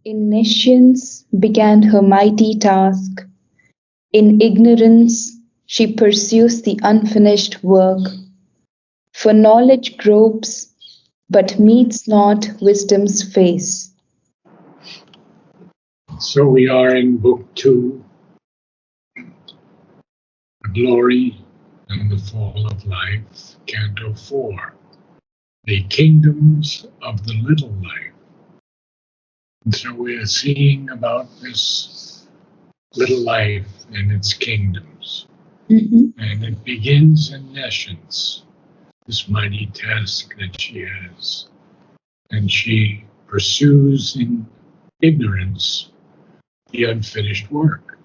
In nescience began her mighty task. In ignorance she pursues the unfinished work. For knowledge gropes, but meets not wisdom's face. So we are in Book 2, The Glory and the Fall of Life, Canto 4, The Kingdoms of the Little Life. And so we are seeing about this little life and its kingdoms. And it begins in nescience, this mighty task that she has. And she pursues in ignorance the unfinished work.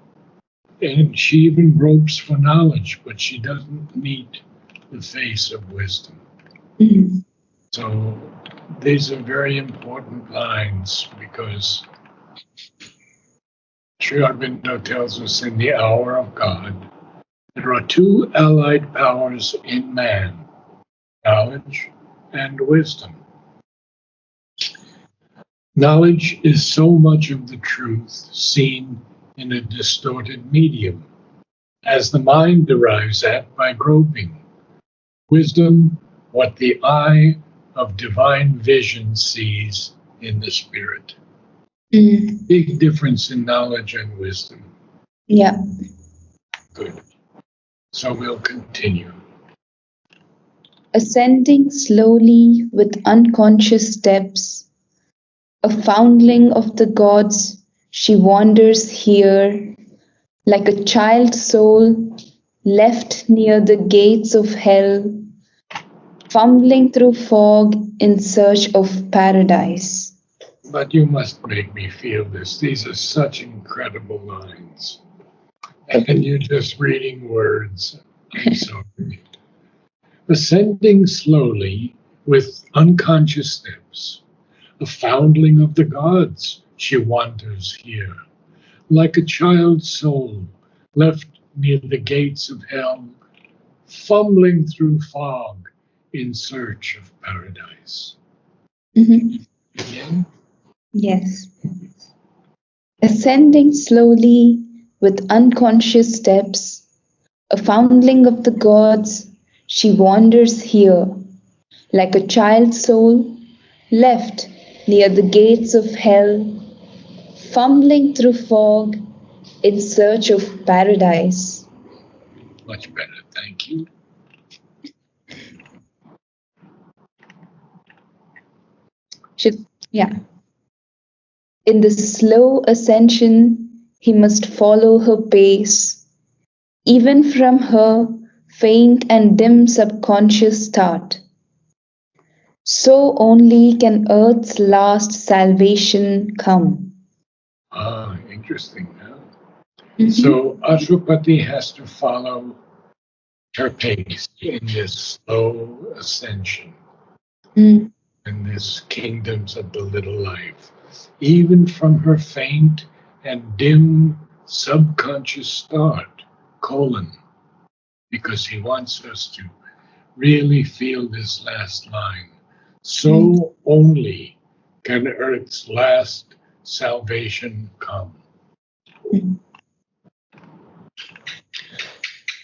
And she even gropes for knowledge, but she doesn't meet the face of wisdom. So these are very important lines because Sri Aurobindo tells us in the hour of God, there are two allied powers in man, knowledge and wisdom. Knowledge is so much of the truth seen in a distorted medium, as the mind derives at by groping. Wisdom, what the eye of divine vision sees in the spirit. Big difference in knowledge and wisdom. Yeah. Good. So we'll continue. Ascending slowly with unconscious steps, a foundling of the gods, she wanders here, like a child soul left near the gates of hell, fumbling through fog in search of paradise. But you must make me feel this. These are such incredible lines. And you're just reading words. I'm sorry. Ascending slowly with unconscious steps, a foundling of the gods, she wanders here, like a child soul left near the gates of hell, fumbling through fog in search of paradise. Again? Yes. Ascending slowly with unconscious steps, a foundling of the gods, she wanders here, like a child soul left near the gates of hell, fumbling through fog in search of paradise. Much better, thank you. Yeah. In the slow ascension, he must follow her pace, even from her faint and dim subconscious start. So only can earth's last salvation come. Ah, interesting. Huh? So Ashwapati has to follow her pace in this slow ascension, in this kingdoms of the little life, even from her faint and dim subconscious start, because he wants us to really feel this last line. So only can earth's last salvation come.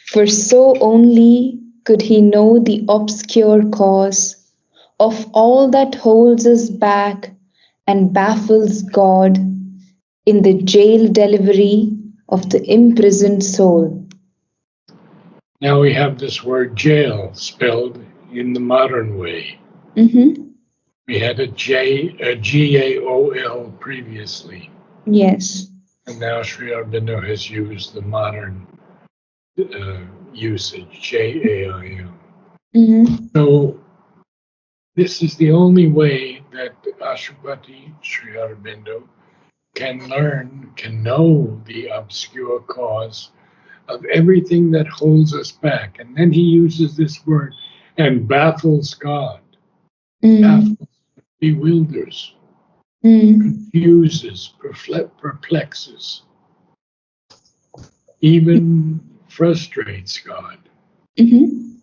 For so only could he know the obscure cause of all that holds us back and baffles God in the jail delivery of the imprisoned soul. Now we have this word jail spelled in the modern way. We had a G-A-O-L previously. Yes. And now Sri Aurobindo has used the modern usage, J-A-I-L. So this is the only way that Ashwapati, Sri Aurobindo, can know the obscure cause of everything that holds us back. And then he uses this word, and baffles God. Baffles, bewilders, confuses, perplexes, even frustrates God. In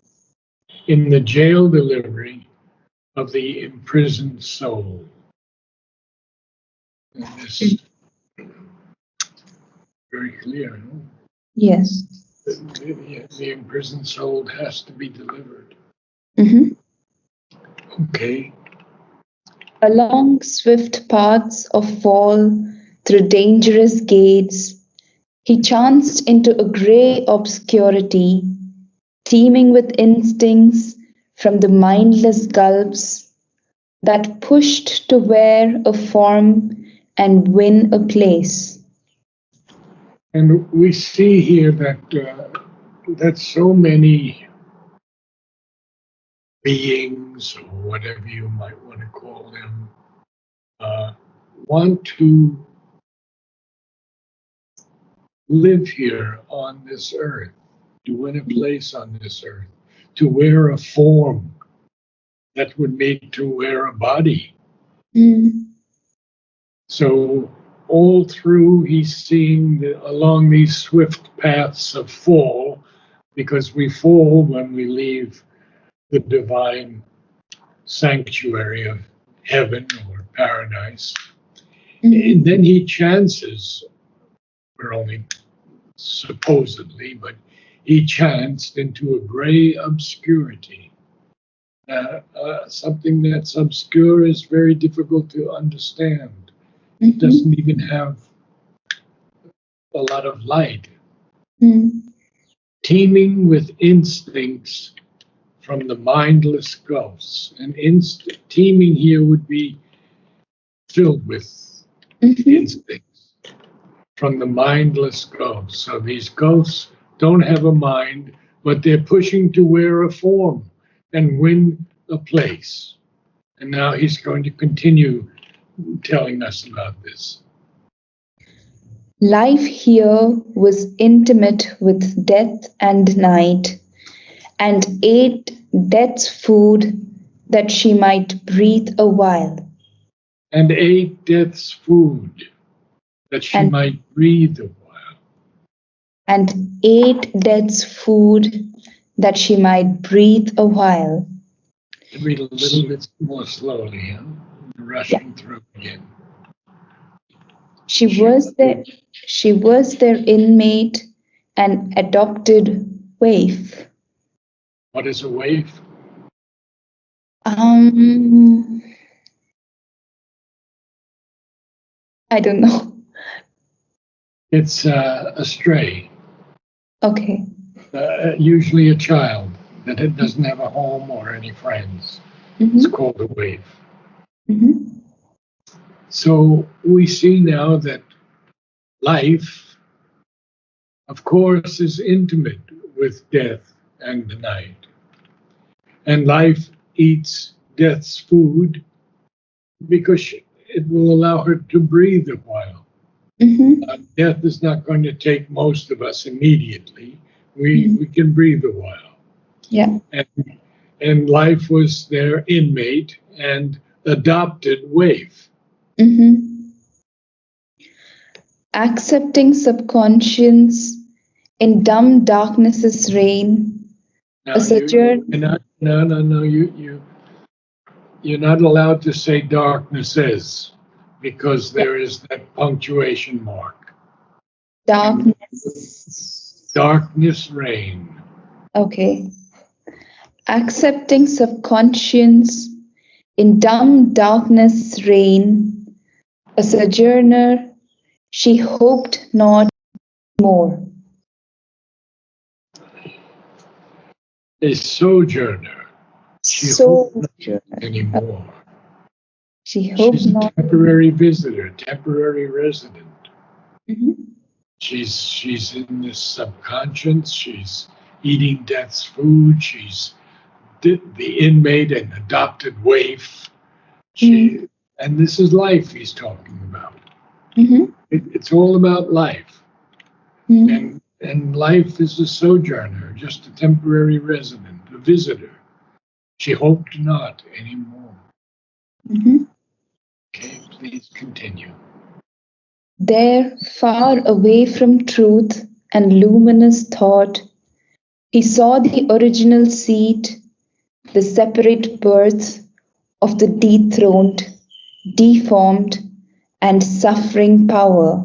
the jail delivery of the imprisoned soul. And this very clear. No? Yes. The imprisoned soul has to be delivered. Mm-hmm. Okay. Along swift paths of fall, through dangerous gates, he chanced into a grey obscurity, teeming with instincts from the mindless gulfs that pushed to wear a form and win a place. And we see here that so many beings, or whatever you might want to call them, uh, want to live here on this earth, to win a place on this earth, to wear a form that would need to wear a body. Mm, So all through, he's seeing along these swift paths of fall, because we fall when we leave the divine sanctuary of heaven or paradise. And mm, then he chances, or only supposedly, but he chanced into a gray obscurity. Something that's obscure is very difficult to understand. It mhm, doesn't even have a lot of light. mm. Teeming with instincts from the mindless gulfs. And teeming here would be filled with Mhm, instincts from the mindless gulfs. So these gulfs don't have a mind, but they're pushing to wear a form and win a place. And now he's going to continue telling us about this. Life here was intimate with death and night, and ate death's food that she might breathe a while, And ate death's food that she and, might breathe a while. and ate death's food that she might breathe a while. Read a little bit more slowly, huh? Yeah, Rushing through again. she She, was their, she was their inmate and adopted waif. what is a waif? Um, I don't know. It's a stray, Okay. usually a child that it doesn't have a home or any friends. It's Mm-hmm. called a waif. Mm-hmm. So we see now that life, of course, is intimate with death and the night. And life eats death's food because it will allow her to breathe a while. Mm-hmm. Death is not going to take most of us immediately. Mm. We can breathe a while. Yeah. And, and life was their inmate and adopted waif. Mm-hmm. Accepting subconscious in dumb darkness's reign, a Now you sojourn. cannot no you're not allowed to say darknesses because Yeah. there is that punctuation mark. You Darkness. darkness reign. Okay. Accepting subconscious in dumb darkness reign, a sojourner, she hoped not more. A sojourner. She hoped not Sojourner. anymore. She hoped She's a not. temporary visitor, temporary resident. Mhm. She's in this subconscious. She's eating death's food. She's the inmate and adopted waif. Mm. She and this is life he's talking about. Mhm. It's all about life, Mm. and life is a sojourner, just a temporary resident, a visitor. She hoped not anymore. Mhm. Okay, please continue. There, far away from truth and luminous thought, he saw the original seat, the separate birth of the dethroned, deformed, and suffering power.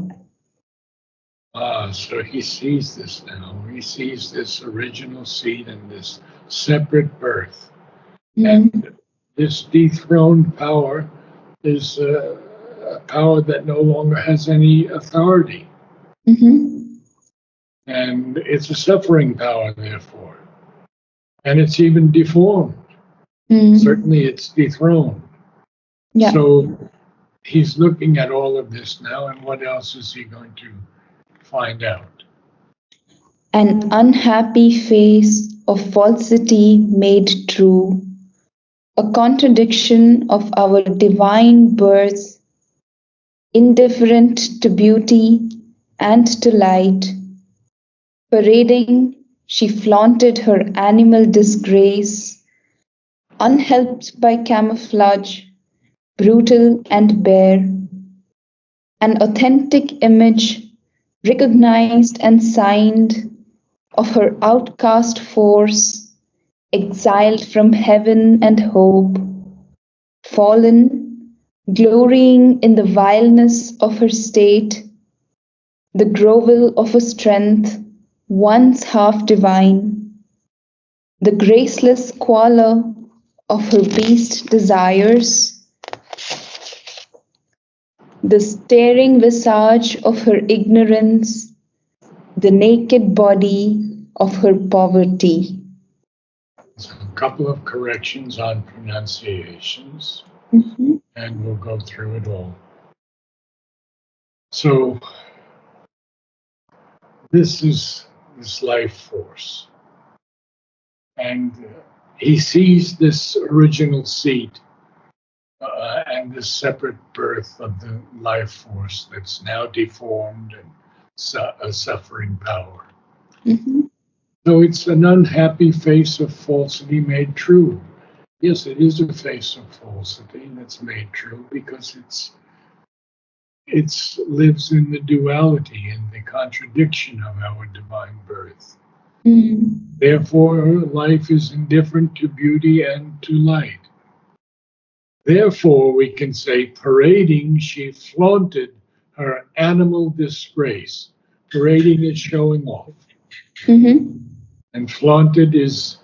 So he sees this now. He sees this original seed and this separate birth. And Mm-hmm. this dethroned power is a power that no longer has any authority. Mm-hmm. And it's a suffering power, therefore. And it's even deformed. Mm-hmm. Certainly, it's dethroned. Yeah. So he's looking at all of this now, and what else is he going to find out? An unhappy face of falsity made true, a contradiction of our divine birth, indifferent to beauty and to light. Parading, she flaunted her animal disgrace, unhelped by camouflage, brutal and bare, an authentic image, recognized and signed, of her outcast force, exiled from heaven and hope, fallen, glorying in the vileness of her state, the grovel of a strength once half divine, the graceless squalor of her beast desires, the staring visage of her ignorance, the naked body of her poverty. So a couple of corrections on pronunciations, Mhm. and we'll go through it all. So this is this life force, and he sees this original seed and this separate birth of the life force that's now deformed and a suffering power. Mhm. So it's an unhappy face of falsity made true. Yes, it is a face of falsity that's made true because it lives in the duality and the contradiction of our divine birth. Mm. Therefore, life is indifferent to beauty and to light. Therefore, we can say, parading, she flaunted her animal disgrace. Parading is showing off, Mhm. and flaunted is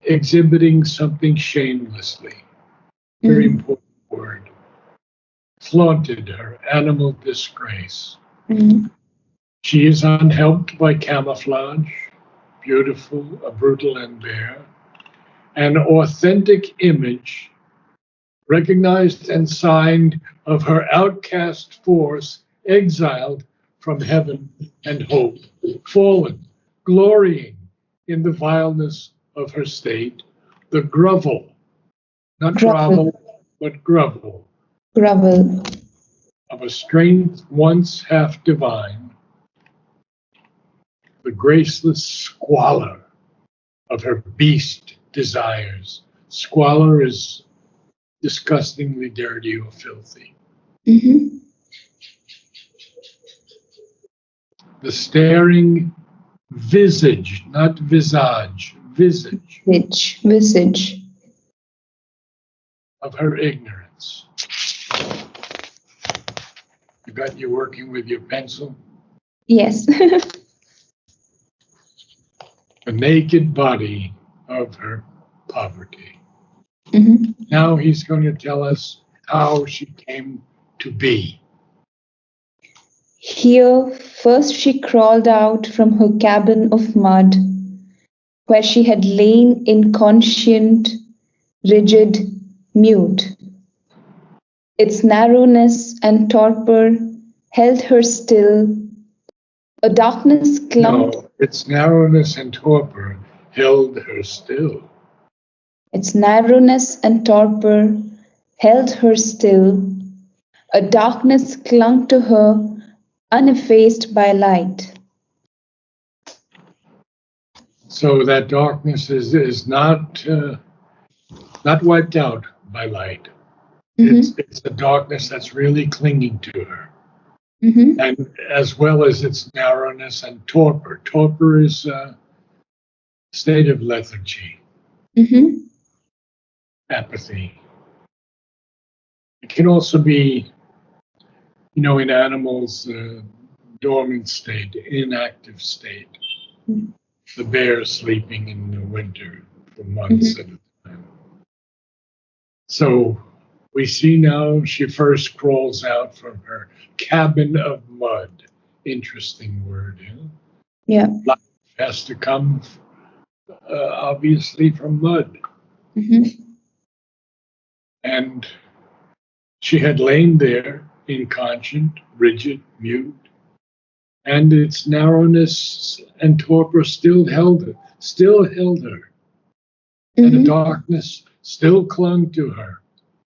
exhibiting something shamelessly. Very Mm. important word. Flaunted her animal disgrace. Mm. She is unhelped by camouflage, beautiful, brutal, and bare, an authentic image, recognized and signed of her outcast force, exiled from heaven and hope, fallen, glorying in the vileness of her state, the grovel, not Grovel, grovel, but grovel, grovel. of a strength once half divine, the graceless squalor of her beast desires. Squalor is disgustingly dirty or filthy. Mhm. The staring visage, not visage, visage Visage. of her ignorance. You got you working with your pencil? Yes. The naked body of her poverty. Mhm. Now he's going to tell us how she came to be. Here first she crawled out from her cabin of mud, where she had lain inconscient, rigid, mute. Its narrowness and torpor held her still. A darkness clung. No, its narrowness and torpor held her still. Its narrowness and torpor held her still. A darkness clung to her, uneffaced by light. So that darkness is not wiped out by light. Mhm. It's the darkness that's really clinging to her, Mhm. and as well as its narrowness and torpor. Torpor is a state of lethargy, Mhm. apathy. It can also be In animals, dormant state, inactive state, the bear sleeping in the winter for months at Mm-hmm. a time. So we see now she first crawls out from her cabin of mud. Interesting word. Yeah. Life has to come, obviously, from mud. Mm-hmm. And she had lain there, inconscient, rigid, mute, and its narrowness and torpor still held her, and a Mm-hmm. darkness still clung to her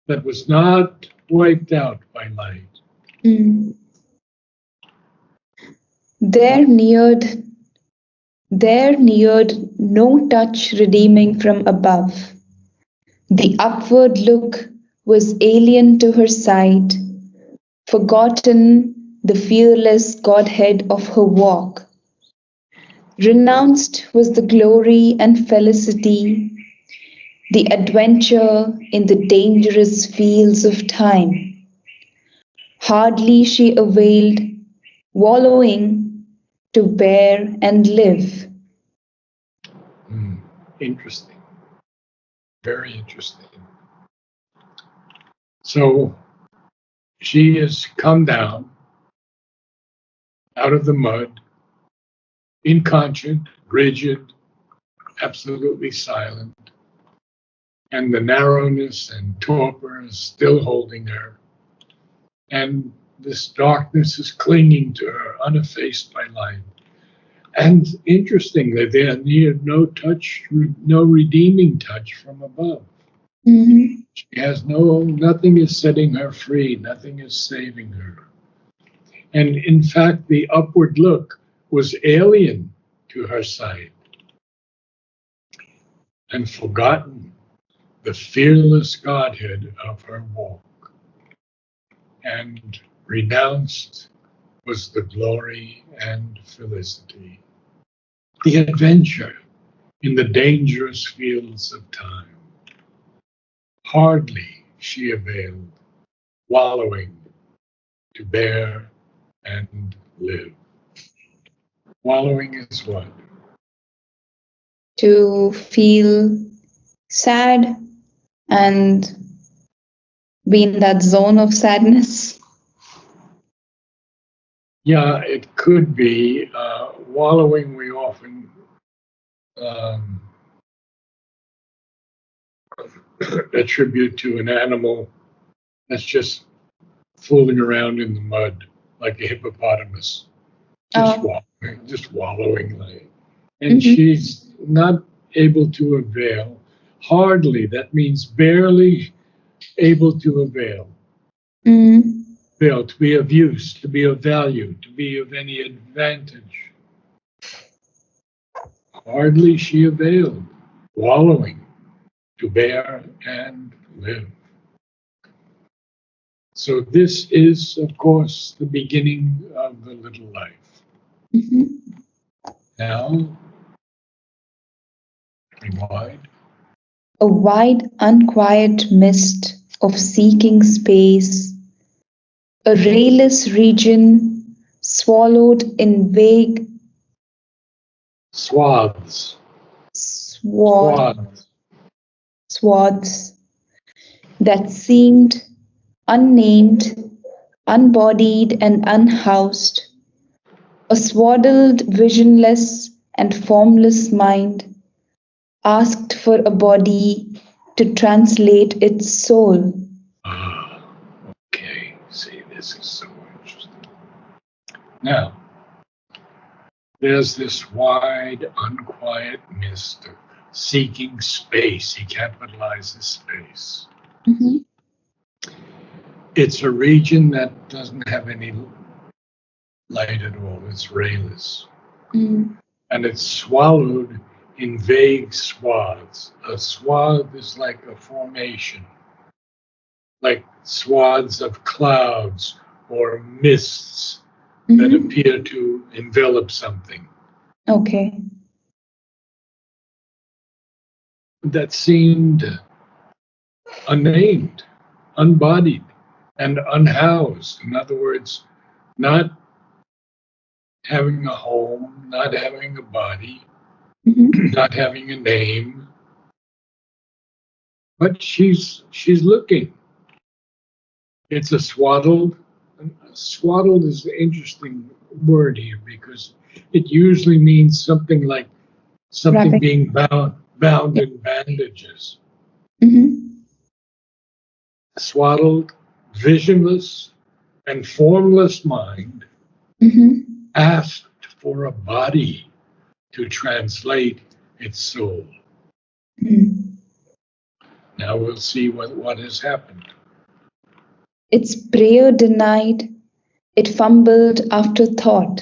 that was not wiped out by light. Mm. There neared there neared no touch redeeming from above. The upward look was alien to her sight, forgotten the fearless godhead of her walk. Renounced was the glory and felicity, the adventure in the dangerous fields of time. Hardly she availed, wallowing to bear and live. Hmm. Interesting, very interesting. So she has come down out of the mud, inconscient, rigid, absolutely silent, and the narrowness and torpor is still holding her. And this darkness is clinging to her, uneffaced by light. And interestingly, there near no touch, no redeeming touch from above. Mhm. She has nothing is setting her free, nothing is saving her. And in fact, the upward look was alien to her sight and forgotten the fearless godhead of her walk. And renounced was the glory and felicity, the adventure in the dangerous fields of time. Hardly she availed, wallowing to bear and live. Wallowing is what? To feel sad and be in that zone of sadness. Yeah, it could be. Wallowing, we often um, attribute to an animal that's just fooling around in the mud like a hippopotamus, Oh, just wallowing. Like, and mhm. she's not able to avail. Hardly, that means barely able to avail. Mm. Avail, to be of use, to be of value, to be of any advantage. Hardly she availed, wallowing to bear and live. So this is, of course, the beginning of the little life. Mhm. Now, wide. A wide, unquiet mist of seeking space, a rayless region swallowed in vague Swaths, swath, swaths. swaths that seemed unnamed, unbodied, and unhoused, a swaddled, visionless, and formless mind asked for a body to translate its soul. Ah, okay. See, this is so interesting. Now, there's this wide, unquiet mist of seeking space. He capitalizes space. Mhm. It's a region that doesn't have any light at all. It's rayless. Mm. And it's swallowed in vague swaths. A swath is like a formation, like swaths of clouds or mists that Mhm. appear to envelop something Okay. that seemed unnamed, unbodied, and unhoused. In other words, not having a home, not having a body, Mm-hmm. not having a name, but she's looking. It's a swaddled. Swaddled is an interesting word here because it usually means something like something Wrapping. being bound Yeah. in bandages. Mm-hmm. Swaddled, visionless, and formless mind Mm-hmm. asked for a body to translate its soul. Mm. Now we'll see what has happened. Its prayer denied, it fumbled after thought.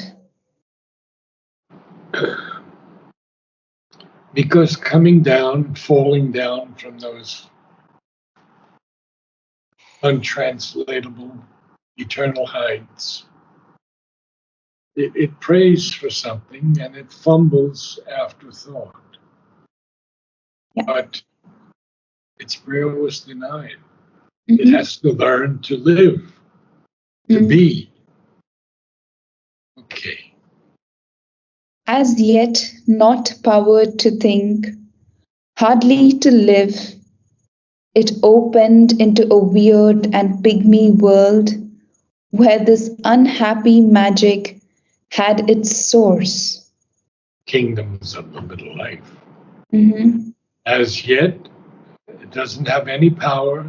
Because coming down, falling down from those untranslatable eternal heights, it prays for something and it fumbles after thought. Yeah. But its prayer was denied. It Mm-hmm. has to learn to live, to Mm. be. Okay. As yet not powered to think, hardly to live, it opened into a weird and pygmy world where this unhappy magic had its source. Kingdoms of the middle life. Mm-hmm. As yet, it doesn't have any power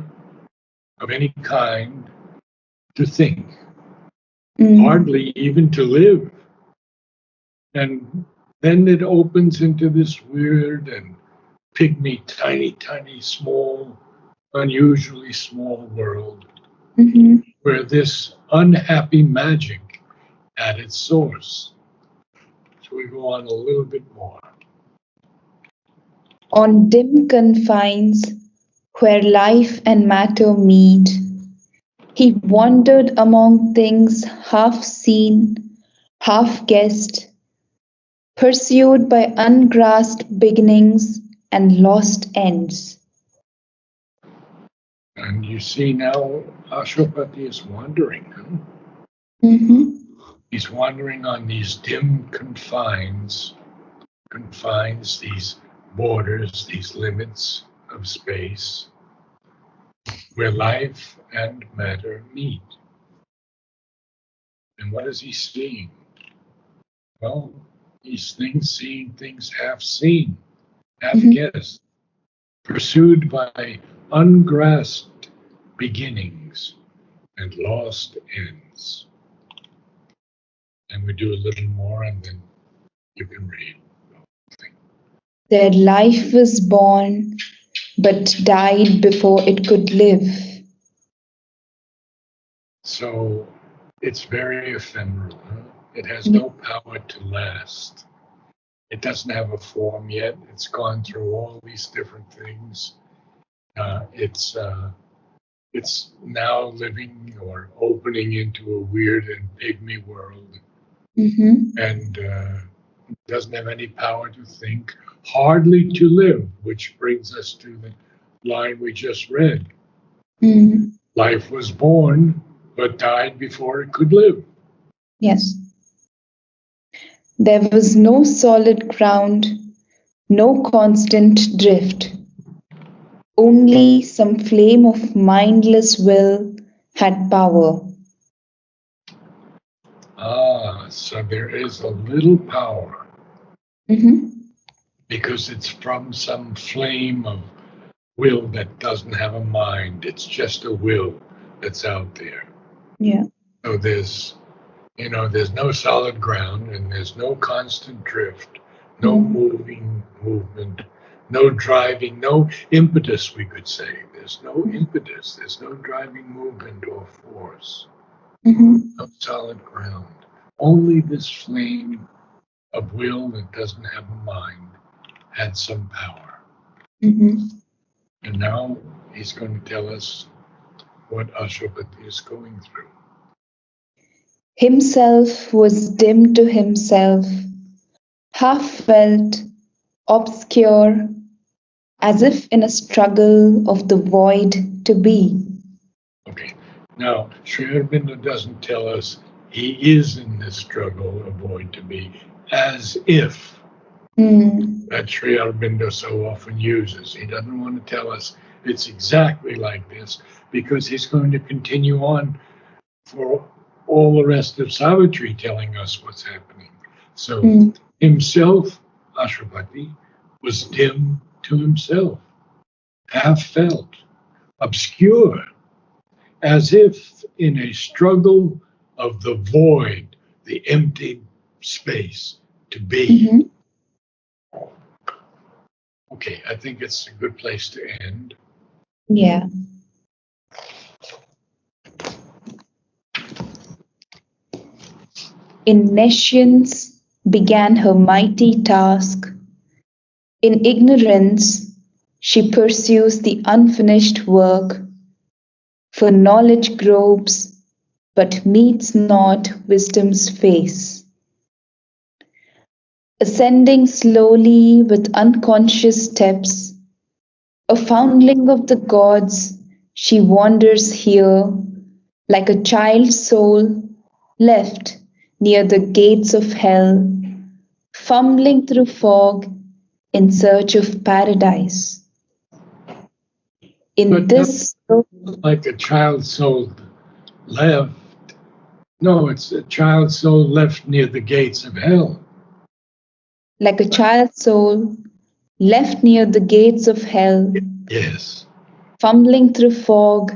of any kind to think, Mm. hardly even to live. And then it opens into this weird and pygmy, tiny, tiny, small, unusually small world Mm-hmm. where this unhappy magic had its source. So we go on a little bit more. On dim confines where life and matter meet, he wandered among things half seen, half guessed, pursued by ungrasped beginnings and lost ends. And you see now Ashwapati is wandering. Huh? Mm-hmm. He's wandering on these dim confines, these borders, these limits of space where life and matter meet. And what is he seeing? Well, seeing things half seen, half Mm-hmm. guessed, pursued by ungrasped beginnings and lost ends. And we do a little more and then you can read. Their life was born but died before it could live. So it's very ephemeral. Huh? It has Yeah. no power to last. It doesn't have a form yet. It's gone through all these different things. Uh, it's uh, it's now living or opening into a weird and pygmy world, Mm-hmm. and doesn't have any power to think, hardly to live. Which brings us to the line we just read: Mm. "Life was born, but died before it could live." Yes. There was no solid ground, no constant drift. Only some flame of mindless will had power. So there is a little power Mm-hmm. because it's from some flame of will that doesn't have a mind. It's just a will that's out there. Yeah. So there's no solid ground and there's no constant drift, no Mm. movement, no driving, no impetus, we could say. There's no impetus, there's no driving movement or force, Mm-hmm. no solid ground. Only this flame of will that doesn't have a mind had some power. Mm-hmm. And now he's going to tell us what Ashwapati is going through. Himself was dim to himself, half felt, obscure, as if in a struggle of the void to be. Okay. Now, Sri Aurobindo doesn't tell us He is in this struggle, avoid to be, as if. Mm, That Sri Aurobindo so often uses. He doesn't want to tell us it's exactly like this because he's going to continue on for all the rest of Savitri telling us what's happening. So mm, himself, Ashwapati, was dim to himself, half felt, obscure, as if in a struggle of the void, the empty space to be. mhm. Okay, I think it's a good place to end. Yeah. In nescience began her mighty task. In ignorance she pursues the unfinished work, for knowledge gropes but meets not wisdom's face. Ascending slowly with unconscious steps, a foundling of the gods, she wanders here like a child soul left near the gates of hell, fumbling through fog in search of paradise. In But not this, like a child soul left. No, it's a child soul left near the gates of hell. like a child soul left near the gates of hell, Yes. fumbling through fog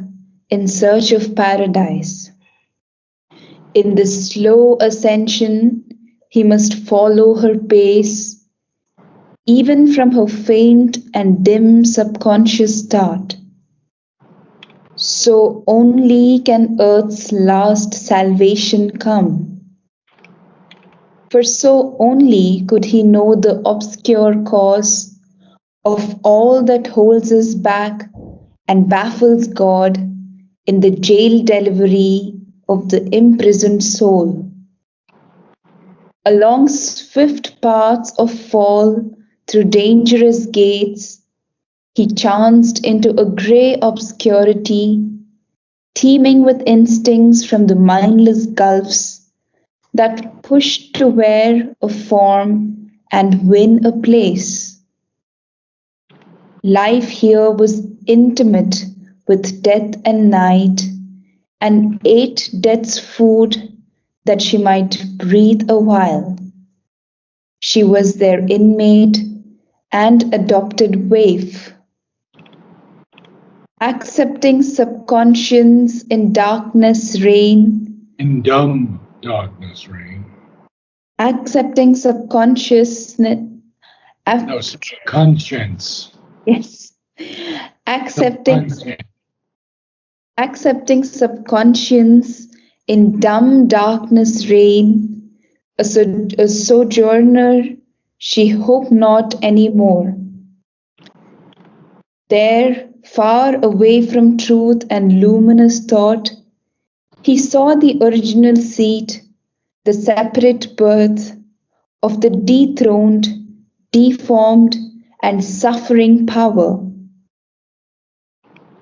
in search of paradise. In this slow ascension, he must follow her pace, even from her faint and dim subconscious start. So only can earth's last salvation come. For so only could he know the obscure cause of all that holds us back and baffles God in the jail delivery of the imprisoned soul. Along swift paths of fall through dangerous gates, he chanced into a grey obscurity, teeming with instincts from the mindless gulfs that push to wear a form and win a place. Life here was intimate with death and night, and ate death's food that she might breathe a while. She was their inmate and adopted waif, accepting subconscience in darkness reign, In dumb darkness reign. accepting subconsciousness, No, conscience. yes, accepting Subconscience. accepting subconscience in dumb darkness reign, a sojourner she hoped not any more. There, far away from truth and luminous thought, he saw the original seat, the separate birth of the dethroned, deformed, and suffering power,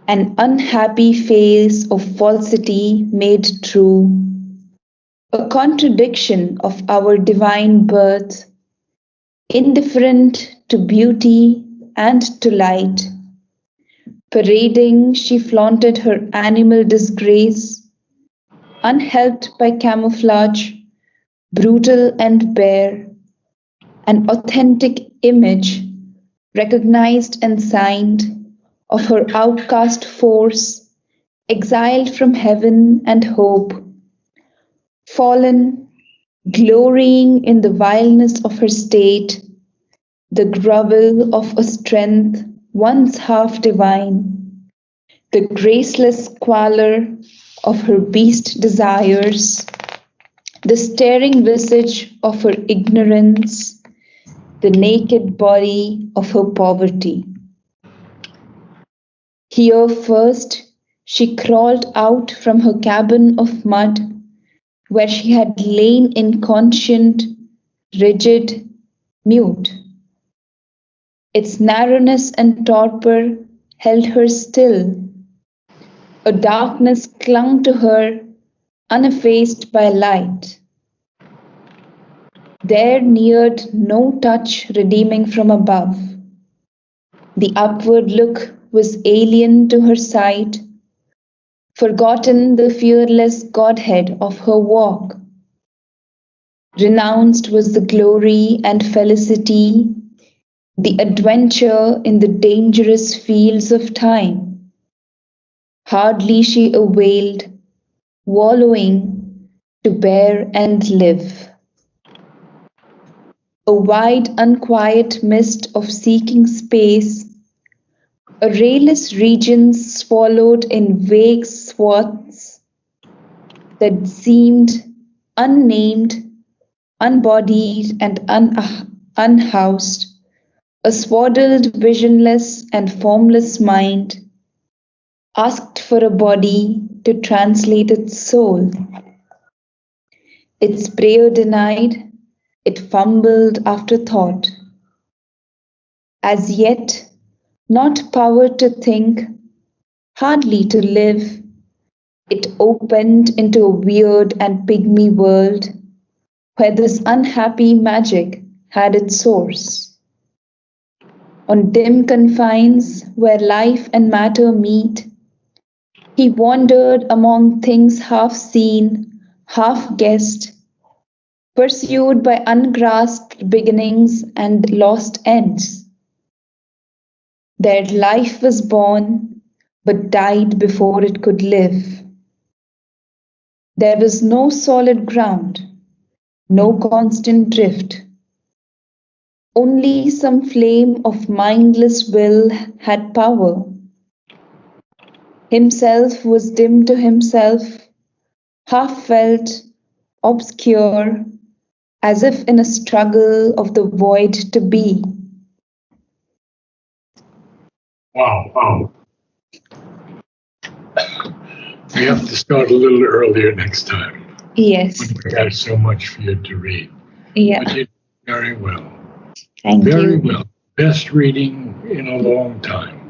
an unhappy face of falsity made true, a contradiction of our divine birth, indifferent to beauty and to light. Parading, she flaunted her animal disgrace, unhelped by camouflage, brutal and bare, an authentic image, recognized and signed, of her outcast force, exiled from heaven and hope, fallen, glorying in the vileness of her state, the grovel of a strength once half divine, the graceless squalor of her beast desires, the staring visage of her ignorance, the naked body of her poverty. Here first she crawled out from her cabin of mud, where she had lain inconscient, rigid, mute. Its narrowness and torpor held her still. A darkness clung to her, uneffaced by light. There neared no touch redeeming from above. The upward look was alien to her sight, forgotten the fearless godhead of her walk. Renounced was the glory and felicity, the adventure in the dangerous fields of time. Hardly she availed, wallowing to bear and live. A wide, unquiet mist of seeking space, a rayless region swallowed in vague swaths that seemed unnamed, unbodied, and unhoused, a swaddled, visionless, and formless mind asked for a body to translate its soul. Its prayer denied, it fumbled after thought. As yet, not power to think, hardly to live, it opened into a weird and pygmy world where this unhappy magic had its source. On dim confines where life and matter meet, he wandered among things half seen, half guessed, pursued by ungrasped beginnings and lost ends. Their life was born, but died before it could live. There was no solid ground, no constant drift. Only some flame of mindless will had power. Himself was dim to himself, half felt, obscure, as if in a struggle of the void to be. Wow. We have to start a little earlier next time. Yes, We have so much for you to read. yeah, But you did very well. thank Very you. well. Best reading in a long time.